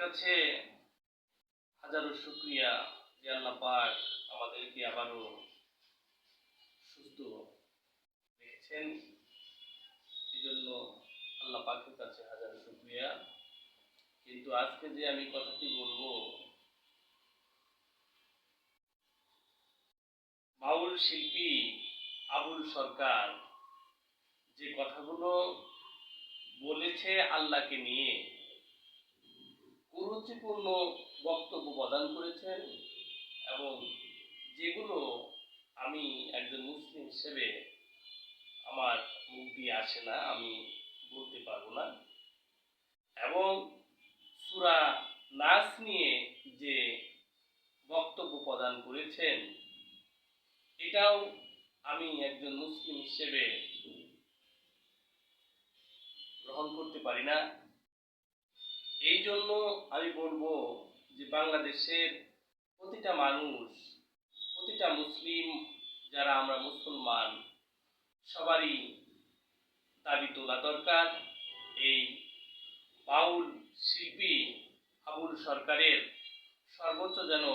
কাছে হাজারো শুকরিয়া যে আল্লাহ পাক আমাদেরকে আবারও সুস্থ রেখেছেন। এই জন্য আল্লাহ পাকের কাছে হাজারো শুকরিয়া। কিন্তু আজকে যে আমি কথাটি বলবো, বাউল শিল্পী আবুল সরকার যে কথাগুলো বলেছে আল্লাহকে নিয়ে, কুরুচিপূর্ণ বক্তব্য প্রদান করেছেন, এবং যেগুলো আমি একজন মুসলিম হিসেবে আমার মুখ দিয়ে আসে না, আমি বলতে পারবো না। এবং সূরা নাস নিয়ে যে বক্তব্য প্রদান করেছেন, এটাও আমি একজন মুসলিম হিসেবে গ্রহণ করতে পারি না। এই জন্য আমি বলবো যে বাংলাদেশের প্রতিটা মানুষ, প্রতিটা মুসলিম, যারা আমরা মুসলমান, সবারই দাবি তোলা দরকার এই বাউল শিল্পী আবুল সরকারের সর্বোচ্চ যেন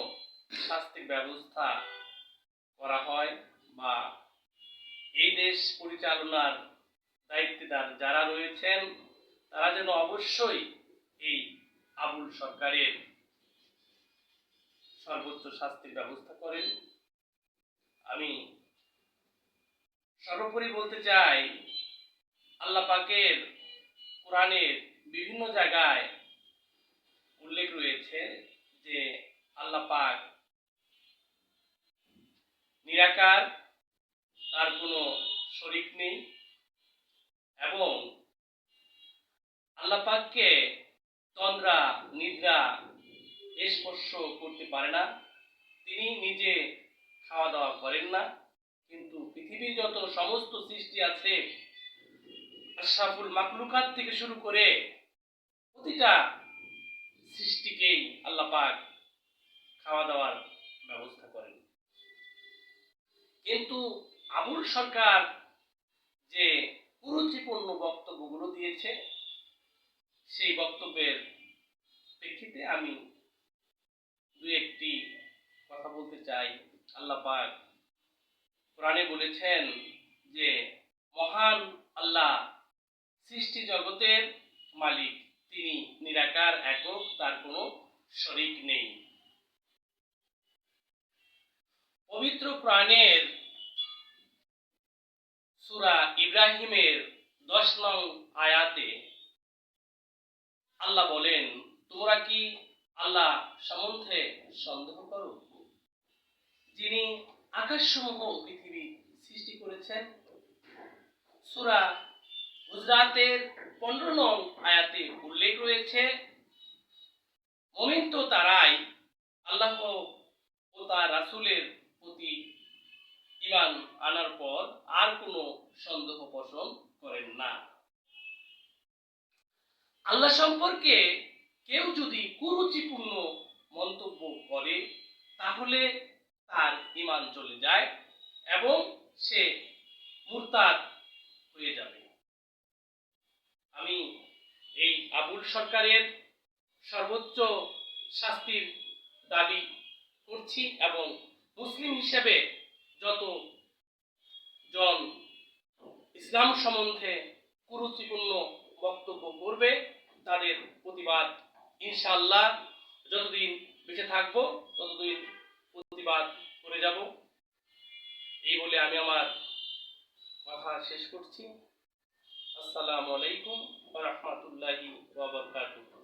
শাস্তির ব্যবস্থা করা হয়, বা এই দেশ পরিচালনার দায়িত্বদার যারা রয়েছেন তারা যেন অবশ্যই এই আবুল সরকারের সর্বোচ্চ শাস্তির ব্যবস্থা করেন। আমি সর্বোপরি বলতে চাই, আল্লাহ পাকের কোরআনের বিভিন্ন জায়গায় উল্লেখ রয়েছে যে আল্লাহ পাক নিরাকার, তার কোনো শরীক নেই, এবং আল্লাহ পাককে তন্দ্রা নিদ্রা স্পর্শ করতে পারে না। তিনি নিজে খাওয়া দাওয়া করেন না, কিন্তু পৃথিবীর যত সমস্ত সৃষ্টি আছে, আশরাফুল মাখলুকাত থেকে শুরু করে প্রতিটা সৃষ্টিকেই আল্লাহ পাক খাওয়া দাওয়ার ব্যবস্থা করেন। কিন্তু আবুল সরকার যে কুরুচিপূর্ণ বক্তব্যগুলো দিয়েছে, সেই বক্তব্যের প্রেক্ষিতে আমি দু একটি কথা বলতে চাই। আল্লাহ পাক কোরআনে বলেছেন যে মহান আল্লাহ সৃষ্টি জগতের মালিক, তিনি নিরাকার, একক, তার কোনো শরীক নেই। পবিত্র কোরআনের সূরা ইব্রাহিমের 10 নং আয়াতে আল্লাহ বলেন, তোমরা কি আল্লাহ সম্বন্ধে সন্দেহ করো, যিনি আকাশসমূহ পৃথিবী সৃষ্টি করেছেন। সূরা হুজরাতের 15 নং আয়াতে উল্লেখ রয়েছে, মুমিন তো তারাই আল্লাহ ও তার রাসূলের প্রতি ঈমান আনার পর আর কোনো সন্দেহ পোষণ করেন না। আল্লাহ সম্পর্কে কেউ যদি কুরুচিপূর্ণ মন্তব্য করে, তাহলে তার ঈমান চলে যায় এবং সে মুরতাদ হয়ে যাবে। আমি এই আবুল সরকারের সর্বোচ্চ শাস্তির দাবি করছি, এবং মুসলিম হিসেবে যত জন ইসলাম সম্বন্ধে কুরুচিপূর্ণ বক্তব্য করবে, তাদের প্রতিবাদ ইনশাআল্লাহ যতদিন বেঁচে থাকবো ততদিন প্রতিবাদ করে যাব। এই বলে আমি আমার কথা শেষ করছি। আসসালামু আলাইকুম ওয়া রাহমাতুল্লাহি ওয়া বারাকাতুহু।